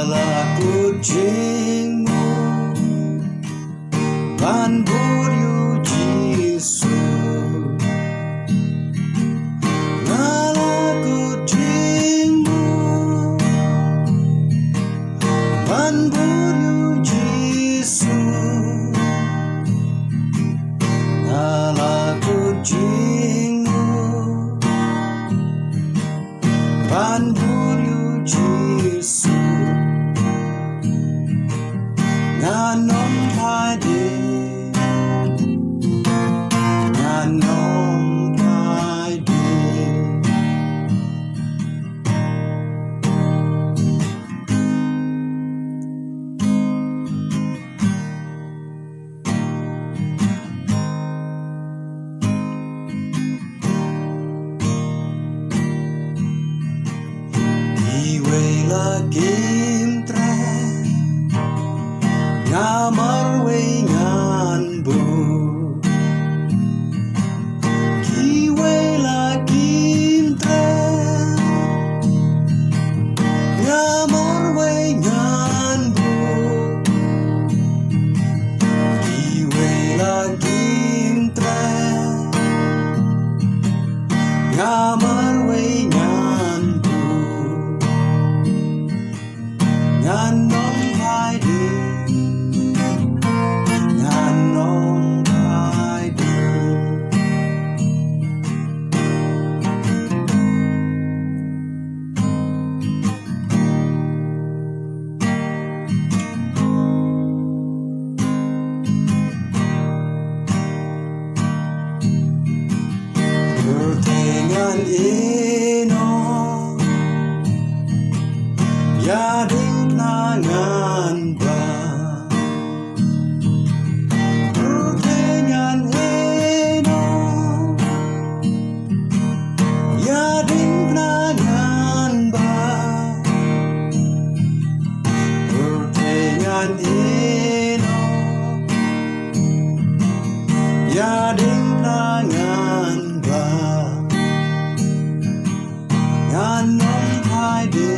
Ngala kucingmu Ban buryu Jisu Ngala kucingmu Ban buryu Jisu Ngala kucingmu Ban buryu Jisu Nganom pade Nganom pade Iwe lagim tre Ngamar wengan bu Kiwe lagim tre Ngamar wengan bu Kiwe lagim tre Ngamar wengan bu Nganom pade Nganom pade Pertengan ino Yading nangan ba Pertengan ino Yading nangan ba Pertengan ino Yading nangan ba Nganom pade